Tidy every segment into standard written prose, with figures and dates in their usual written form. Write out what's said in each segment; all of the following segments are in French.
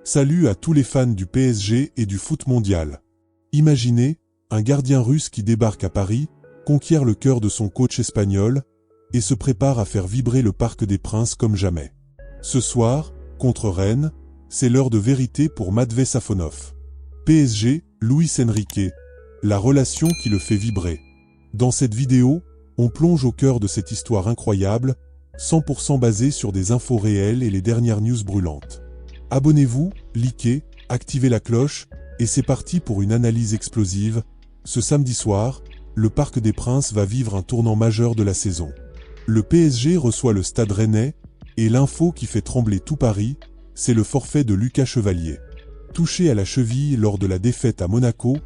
Salut à tous les fans du PSG et du foot mondial. Imaginez, un gardien russe qui débarque à Paris, conquiert le cœur de son coach espagnol et se prépare à faire vibrer le Parc des Princes comme jamais. Ce soir, contre Rennes, c'est l'heure de vérité pour Matvei Safonov. PSG, Luis Enrique, la relation qui le fait vibrer. Dans cette vidéo, on plonge au cœur de cette histoire incroyable, 100% basée sur des infos réelles et les dernières news brûlantes. Abonnez-vous, likez, activez la cloche, et c'est parti pour une analyse explosive. Ce samedi soir, le Parc des Princes va vivre un tournant majeur de la saison. Le PSG reçoit le Stade Rennais, et l'info qui fait trembler tout Paris, c'est le forfait de Lucas Chevalier. Touché à la cheville lors de la défaite à Monaco,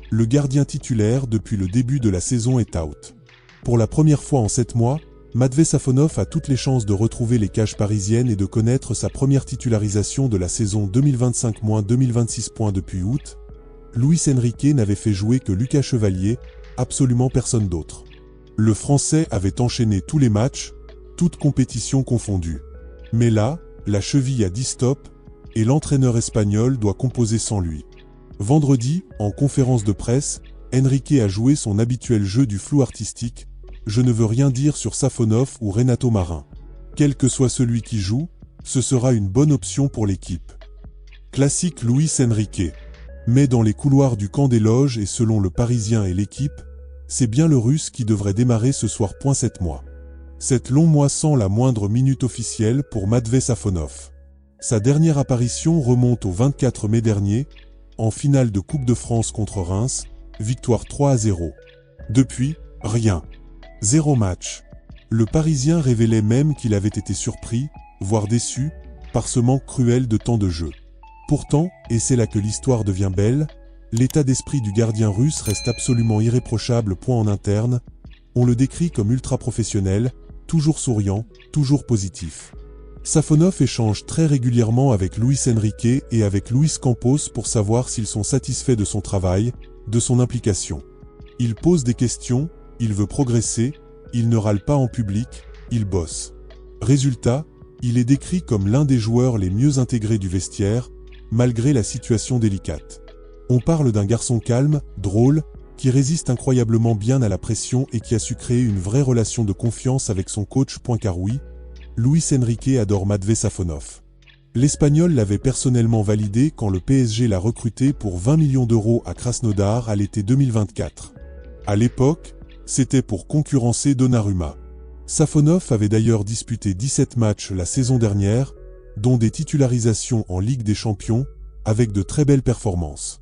le gardien titulaire depuis le début de la saison est out. Pour la première fois en 7 mois, Matvei Safonov a toutes les chances de retrouver les cages parisiennes et de connaître sa première titularisation de la saison 2025-2026. Depuis août, Luis Enrique n'avait fait jouer que Lucas Chevalier, absolument personne d'autre. Le Français avait enchaîné tous les matchs, toutes compétitions confondues. Mais là, la cheville a dit stop, et l'entraîneur espagnol doit composer sans lui. Vendredi, en conférence de presse, Enrique a joué son habituel jeu du flou artistique. Je ne veux rien dire sur Safonov ou Renato Marin. Quel que soit celui qui joue, ce sera une bonne option pour l'équipe. Classique Luis Enrique. Mais dans les couloirs du camp des loges et selon le Parisien et l'équipe, c'est bien le Russe qui devrait démarrer ce soir. 7 mois. 7 longs mois sans la moindre minute officielle pour Matvei Safonov. Sa dernière apparition remonte au 24 mai dernier, en finale de Coupe de France contre Reims, victoire 3-0. Depuis, rien. 0 match. Le Parisien révélait même qu'il avait été surpris, voire déçu, par ce manque cruel de temps de jeu. Pourtant, et c'est là que l'histoire devient belle, l'état d'esprit du gardien russe reste absolument irréprochable. En interne, on le décrit comme ultra professionnel, toujours souriant, toujours positif. Safonov échange très régulièrement avec Luis Enrique et avec Luis Campos pour savoir s'ils sont satisfaits de son travail, de son implication. Il pose des questions, il veut progresser, il ne râle pas en public, il bosse. Résultat, il est décrit comme l'un des joueurs les mieux intégrés du vestiaire, malgré la situation délicate. On parle d'un garçon calme, drôle, qui résiste incroyablement bien à la pression et qui a su créer une vraie relation de confiance avec son coach. Car oui, Luis Enrique adore Matvei Safonov. L'Espagnol l'avait personnellement validé quand le PSG l'a recruté pour 20 millions d'euros à Krasnodar à l'été 2024. À l'époque, c'était pour concurrencer Donnarumma. Safonov avait d'ailleurs disputé 17 matchs la saison dernière, dont des titularisations en Ligue des Champions, avec de très belles performances.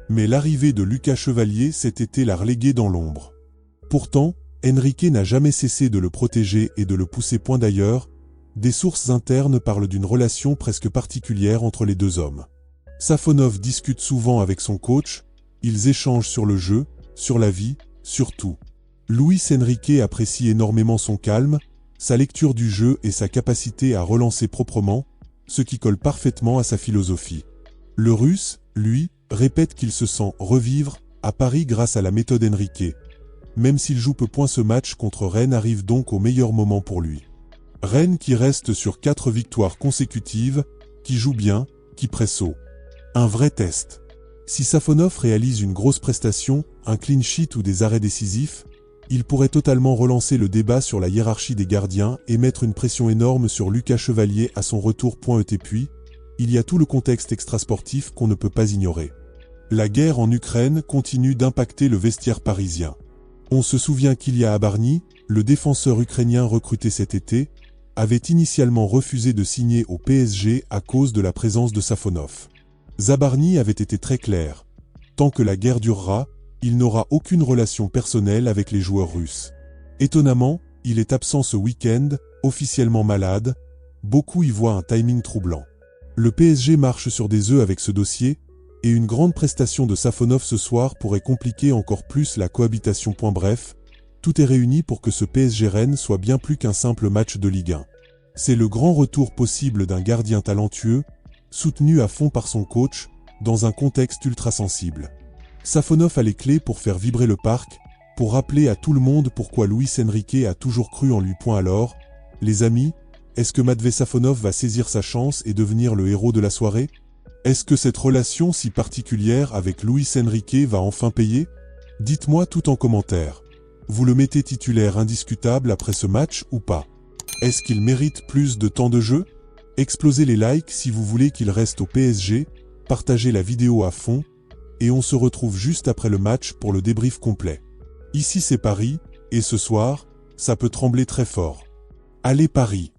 Mais l'arrivée de Lucas Chevalier cet été l'a relégué dans l'ombre. Pourtant, Enrique n'a jamais cessé de le protéger et de le pousser. D'ailleurs, des sources internes parlent d'une relation presque particulière entre les deux hommes. Safonov discute souvent avec son coach, ils échangent sur le jeu, sur la vie, sur tout. Luis Enrique apprécie énormément son calme, sa lecture du jeu et sa capacité à relancer proprement, ce qui colle parfaitement à sa philosophie. Le Russe, lui, répète qu'il se sent revivre à Paris grâce à la méthode Enrique. Même s'il joue peu. Ce match contre Rennes arrive donc au meilleur moment pour lui. Rennes qui reste sur 4 victoires consécutives, qui joue bien, qui presse haut. Un vrai test. Si Safonov réalise une grosse prestation, un clean sheet ou des arrêts décisifs, il pourrait totalement relancer le débat sur la hiérarchie des gardiens et mettre une pression énorme sur Lucas Chevalier à son retour. Et puis, il y a tout le contexte extrasportif qu'on ne peut pas ignorer. La guerre en Ukraine continue d'impacter le vestiaire parisien. On se souvient qu'Ilya Zabarny, le défenseur ukrainien recruté cet été, avait initialement refusé de signer au PSG à cause de la présence de Safonov. Zabarny avait été très clair. Tant que la guerre durera, il n'aura aucune relation personnelle avec les joueurs russes. Étonnamment, il est absent ce week-end, officiellement malade. Beaucoup y voient un timing troublant. Le PSG marche sur des œufs avec ce dossier, et une grande prestation de Safonov ce soir pourrait compliquer encore plus la cohabitation. Bref, tout est réuni pour que ce PSG Rennes soit bien plus qu'un simple match de Ligue 1. C'est le grand retour possible d'un gardien talentueux, soutenu à fond par son coach, dans un contexte ultra sensible. Safonov a les clés pour faire vibrer le parc, pour rappeler à tout le monde pourquoi Luis Enrique a toujours cru en lui. Alors, les amis, est-ce que Matvei Safonov va saisir sa chance et devenir le héros de la soirée ? Est-ce que cette relation si particulière avec Luis Enrique va enfin payer? Dites-moi tout en commentaire. Vous le mettez titulaire indiscutable après ce match ou pas? Est-ce qu'il mérite plus de temps de jeu? Explosez les likes si vous voulez qu'il reste au PSG, partagez la vidéo à fond, et on se retrouve juste après le match pour le débrief complet. Ici c'est Paris, et ce soir, ça peut trembler très fort. Allez Paris!